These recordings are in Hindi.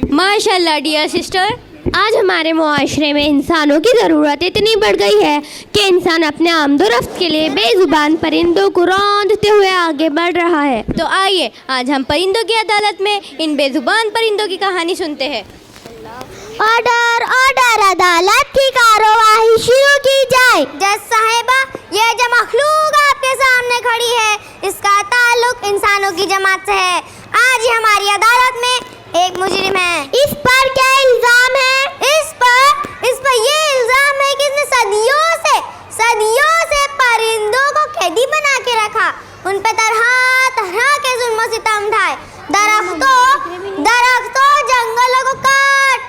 माशाल्लाह डियर सिस्टर, आज हमारे मुआशरे में इंसानों की ज़रूरत इतनी बढ़ गई है कि इंसान अपने आमदोरफ्त के लिए बेज़ुबान परिंदों को रौंदते हुए आगे बढ़ रहा है। तो आइए आज हम परिंदों की अदालत में इन बेज़ुबान परिंदों की कहानी सुनते हैं। ऑर्डर ऑर्डर, अदालत की कार्यवाही शुरू की जाए। जज साहिबा, ये जो मखलूक आपके सामने खड़ी है इसका ताल्लुक इंसानों की जमात से है। आज ही हमारी अदालत में एक मुजरिम है। इस पर क्या इल्जाम है? इस पर ये इल्जाम है कि इसने सदियों से परिंदों को कैदी बना के रखा, उन पे तरह तरह के जुल्म सितम ढाए, दरख्तों जंगलों को काट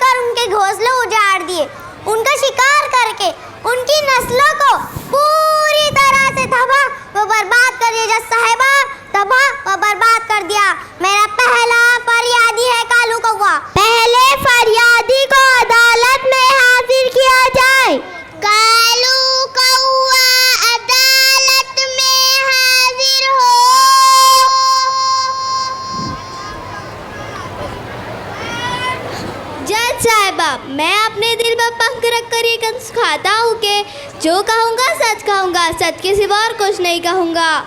कर उनके घोंसले उजाड़ दिए, उनका शिकार करके उनकी नस्लों को पूरी तरह से तबाह व बर्बाद कर दिया। जज साहिबा, तबाह व बर्बाद कर दिया। मेरा पहला फरियादी है कालू कौवा। पहले फरियादी को अदालत में हाजिर किया जाए। कालू कौवा, अदालत में हाजिर हो। जज साहिबा, मैं अपने दिल पर पंख रख कर ये कसम खाता हूँ कि जो कहूँगा सच कहूँगा, सच के सिवा और कुछ नहीं कहूँगा।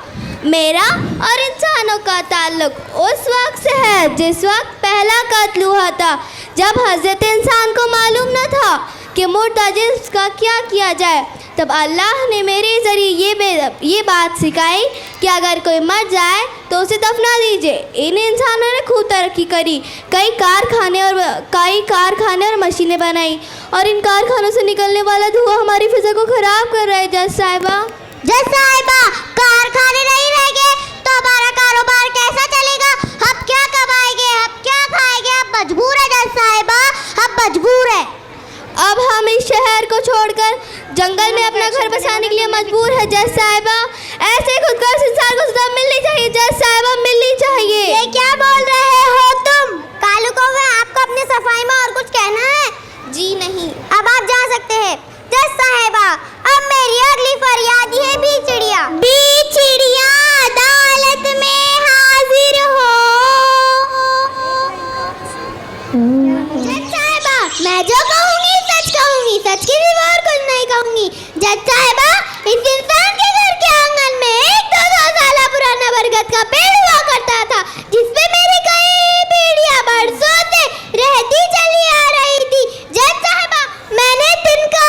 मेरा और इंसानों का ताल्लुक उस वक्त से है जिस वक्त पहला कत्ल हुआ था, जब हज़रत इंसान को मालूम न था कि मुर्दा जिसका क्या किया जाए। तब अल्लाह ने मेरे ज़रिए ये बात सिखाई कि अगर कोई मर जाए तो उसे दफना दीजिए। इन इंसानों ने खूब तरक्की करी, कई कारखाने और मशीनें बनाई, और इन कारखानों से निकलने वाला धुआं हमारी फिज़ा को ख़राब कर रहा है। जज साहिबा, कारखाने नहीं रहेंगे तो हमारा कारोबार कैसा चलेगा? हम क्या कमाएंगे, हम क्या खाएंगे? हम मजबूर है जज साहिबा, हम मजबूर है। अब हम इस शहर को छोड़कर जंगल में अपना घर बसाने के लिए मजबूर है। जज साहिबा, ऐसे खुदगर्ज इंसान को सजा मिलनी चाहिए। जज साहिबा, मिलनी चाहिए। ये क्या बोल रहे हो तुम? कालू कौवे, आपको अपनी सफाई में और कुछ कहना है? जी नहीं। अब आप जा सकते हैं। जज साहिबा, अब मेरी अगली फरियादी है बिचड़िया। बिचड़िया, अदालत में हाजिर हो। जज साहिबा, मैं जो कहूँगी सच कहूँगी, सच के सिवा और कुछ नहीं कहूँगी। जज साहिबा, इस इंसान के घर के आंगन में एक 200 साल पुराना बरगद का पेड़ हुआ करता था, जिसपे मेरी कई पीढ़ियाँ बरसों से रहती चली आ रही थी। जज साहिबा, मैंने तिनका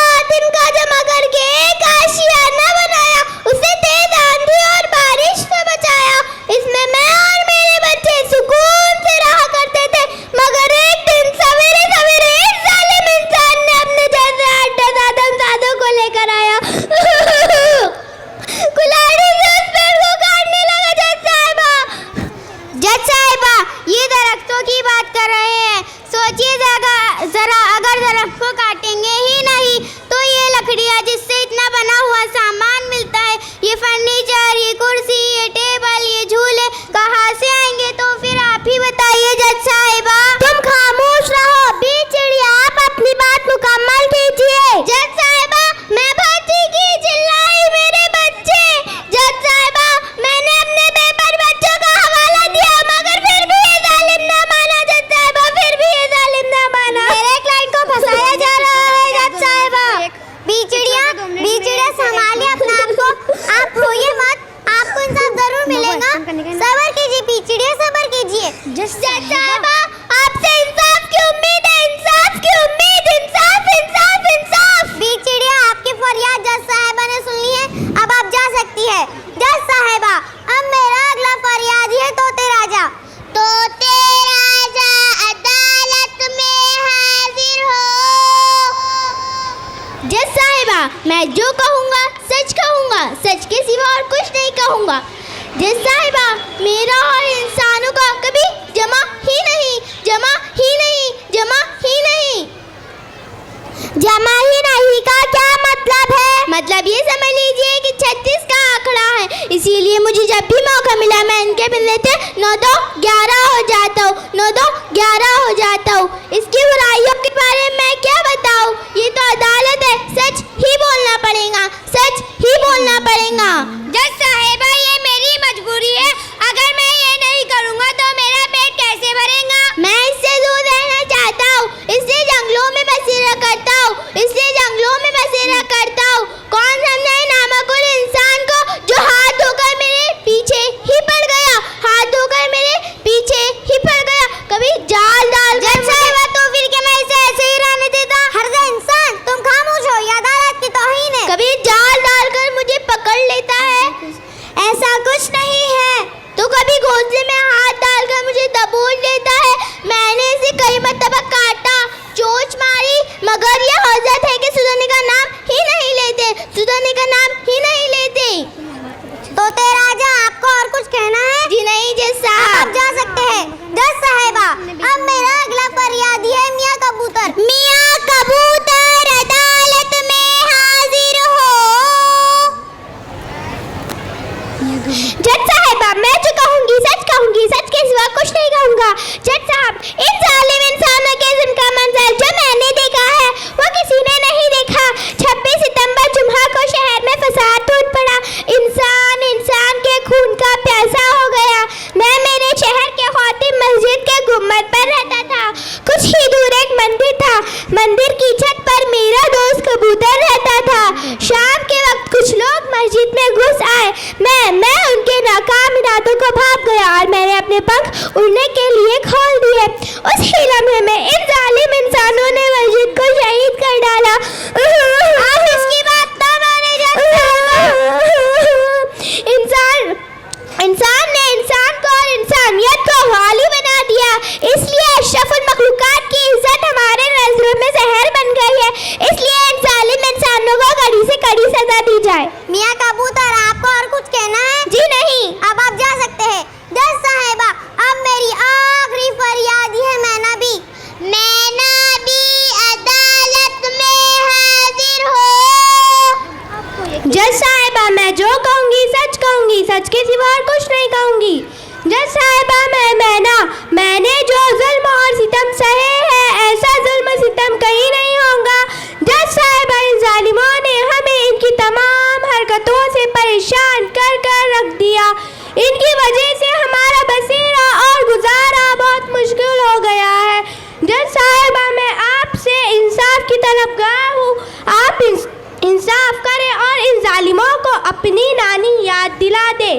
जमा करके एक आशियाना बनाया, उसे तेज आंधी और बारिश से बचाया। इसमें मैं और मेरे बच्चे सुकून से रहा करते थे, मगर एक दिन सवेरे इस जालिम इंसान ने अपने जैसे 8-10 आदमजादों को लेकर आया। कुल्हाड़ी से उस पेड़ को काटने लगा। जज साहिबा, ये दरख्तों की बात कर रहे हैं। सोचिए जरा, अगर दरख्त को काटेंगे ही नहीं तो ये लकड़ियाँ जिससे इतना बना हुआ सामान मिलता है, ये फर्नीचर, ये कुर्सी, ये टेबल, ये झूले कहाँ से आएंगे? तो फिर आप ही बताइए जज साहिबा। तुम खामोश रहो। बिचड़िया, आप अपनी बात मुकम्मल कीजिए। जज साहिबा, मैं भत्ती की चिल्लाई, मेरे बच्चे। जज साहिबा, मैंने अपने बेपर बच्चों का हवाला दिया, मगर फिर भी ये जालिम ना माना। जज साहिबा, फिर भी ये जालिम ना माना। मेरे क्लाइंट को फंसाया जा रहा है। जज साहिबा, बिचड़िया संभालिए अपने आप को, आप रोइए मत, आपको इंसाफ जरूर मिलेगा। सब्र कीजिए बिचड़िया, सब्र कीजिए। जज साहिबा, आपसे इंसाफ की उम्मीद है, इंसाफ की उम्मीद, इंसाफ इंसाफ इंसाफ। बिचड़िया, आपकी फरियाद जज साहिबा ने सुन ली है, अब आप जा सकती है। जज साहिबा, अब मेरा अगला फरियादी है तोते राजा। तोते राजा, अदालत में हाजिर हो। जज साहिबा, मैं जो कहूँगा सच कहूँगा, सच के सिवा और कुछ नहीं कहूँगा। जज साहिबा, मेरा और इंसानों का कभी जमा ही नहीं। जमा ही का क्या मतलब है? मतलब ये समझ लीजिए कि 36 का आंकड़ा है, इसीलिए मुझे जब भी मौका मिला मैं इनके मिलने थे 9-2-11 हो जाता हूँ, 9-2-11 हो जाता हूँ। इसकी बुराइयों के बारे में मैं क्या बताऊँ? ये तो अदालत है, सच ही बोलना पड़ेगा, सच ही बोलना पड़ेगा। जज साहिब, मगर ये हौजत है कि सुधरने का नाम ही नहीं लेते, सुधरने का नाम ही नहीं लेते। तो राजा आपको और कुछ कहना है? जी नहीं जज साहब। आप जा सकते हैं। जज साहिबा, अब मेरा अगला फरियादी है मियाँ कबूतर। मियाँ कबूतर अदालत में हाजिर हो। जज साहिबा, मैं जो कहूँगी सच के सिवा कुछ नहीं कहूँगा। जज साहब, इन जालिम इंसानों के जिनका मंजर जो मैंने देखा है वो किसी ने नहीं देखा। 26 सितंबर जुम्मा को शहर में फसाद टूट पड़ा। इंसान के खून का प्यासा हो गया। मैं मेरे शहर के ख्वातीम मस्जिद के गुम्बद पर रहता था। कुछ ही दूर एक मंदिर था। मंदिर की छत पर मेरा दोस्त कबूतर रहता था। शाम के वक्त कुछ लोग मस्जिद में घुस आए। मैं उनके नाकाम इरादों को भाप गया और मैंने अपने पंख उड़ने के लिए खोल दिए। उस ही लम्हे में इन जालिम इंसानों ने मस्जिद को शहीद कर डाला। आप इसकी बात तो माने इंसान ने इंसान को और इंसानियत को वाली बना दिया। इसलिए अशरफुल मखलूकात की इज्जत हमारे नजरों में जहर बन गई है। इसलिए इन जालिम इंसानों को कड़ी से कड़ी सजा दी जाए। मियाँ कबूतर, आपको और कुछ कहना है? जी नहीं। अब आप जा सकते हैं। जज साहिबा, अब मेरी आखिरी फरियादी है मैना भी अदालत में हाजिर हो। जज साहिबा, मैं जो कहूँगी सच के सिवा और कुछ नहीं कहूँगी। जज साहिबा, मैंने जो जुल्म और सितम सहे हैं, ऐसा जुल्म सितम कहीं नहीं होगा। जज साहिबा, इन जालिमों ने हमें इनकी तमाम हरकतों से परेशान कर रख दिया। इनकी वजह से हमारा बसेरा और गुजारा बहुत मुश्किल हो गया है। जज साहिबा, मैं आपसे इंसाफ की तलबगार हूँ। आप इंसाफ करें और इन जालिमों को अपनी नानी याद दिला दे।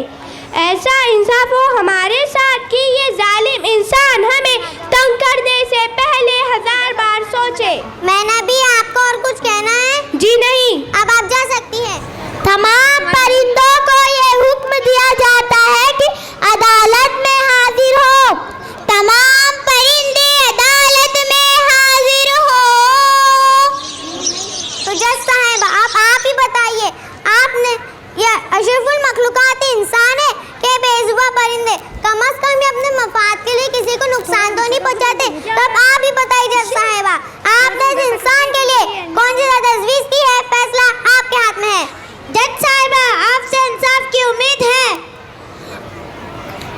ऐसा इंसाफ हो हमारे साथ कि ये जालिम इंसान हमें तंग करने से पहले 1000 बार सोचे। मैना भी, आपको और कुछ कहना है? जी नहीं। अब आप जा सकती हैं। तमाम परिंदों को ये हुक्म दिया जाता है कि अदालत में हाजिर हो। तमाम परिंदे अदालत में हाजिर हो। तो जज साहब, आप ही बताइए, आपने ये अशरफुल मखलूकात इंसान है के बेजुबा परिंदे कम से कम ये अपने मफाद के लिए किसी को नुकसान तो नहीं पहुंचाते? तब आप ही बताइए जज साहिबा, आपने इस इंसान के लिए कौन सी तजवीज़ की है? फैसला आपके हाथ में है। जज साहिबा, आपसे इंसाफ की उम्मीद है।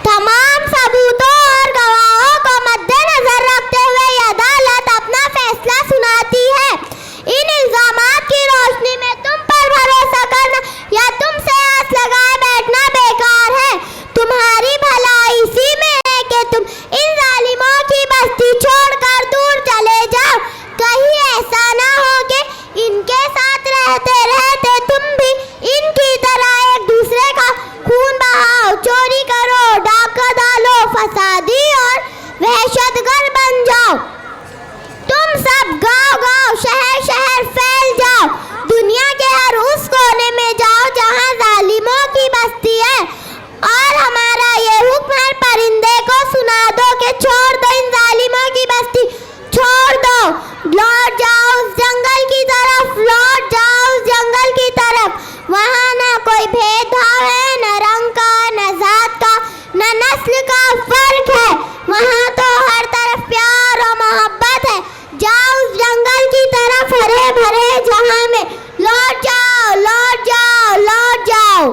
तमाम सबूतों और गवाहों को मद्देनजर रखते हुए ये अदालत अपना फैसला सुनाती है। इन इल्जामात की रोशनी में तुम पर भरोसा करना या तुमसे आस लगाए बैठना बेकार है। तुम्हारी भलाई इसी में है कि तुम इन जालिमों की बस्ती छोड़कर दूर चले जाओ। कहीं ऐसा ना हो कि इनके साथ रहते रहते तुम भी इनकी तरह एक दूसरे का खून बहाओ, चोरी करो, डाका डालो, फसादी और वहशतगर्द बन जाओ। तुम सब गांव-गांव, शहर-शहर फैल जाओ। दुनिया के हर उस कोने में जाओ जहां जालिमों की बस्ती है और हमारा ये हुक्म हर परिंदे को सुना दो कि छोड़ दो इन जालिमों की बस्ती, छोड़ दो, लौट जाओ उस जंगल की तरफ, लौट जाओ उस जंगल की तरफ। वहाँ ना कोई भेदभाव है, न रंग का, न जात का, न नस्ल का फर्क है। वहाँ तो हर तरफ प्यार और मोहब्बत है। जाओ उस जंगल की तरफ, हरे भरे जहाँ में, लौट जाओ, लौट जाओ, लौट जाओ।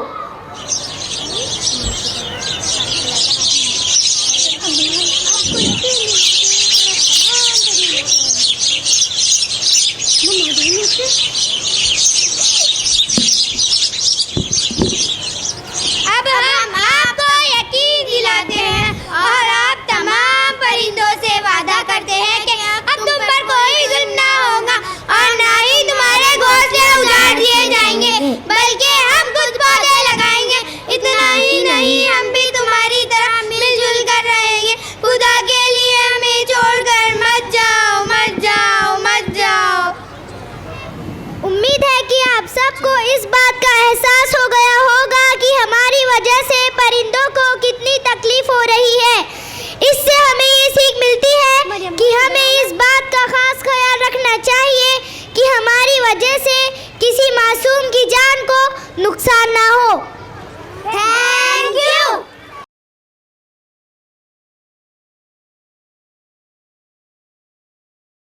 अब हम आपको यकीन दिलाते हैं और आप तमाम परिंदों से वादा करते हैं कि अब तुम पर कोई जुल्म ना होगा और ना ही तुम्हारे घोंसले उजाड़ दिए जाएंगे, बल्कि हम खुद पौधे लगाएंगे। इतना ही नहीं, हम भी तुम्हारी तरह मिलजुल कर रहेंगे। खुदा के लिए हमें छोड़कर मत जाओ, मत जाओ, मत जाओ। उम्मीद है कि आप सबको इस बात का एहसास हो गया होगा कि हमारी वजह से परिंदों को कितनी तकलीफ हो रही है। इससे हमें ये सीख मिलती है कि हमें इस बात का खास ख्याल रखना चाहिए नुकसान ना हो।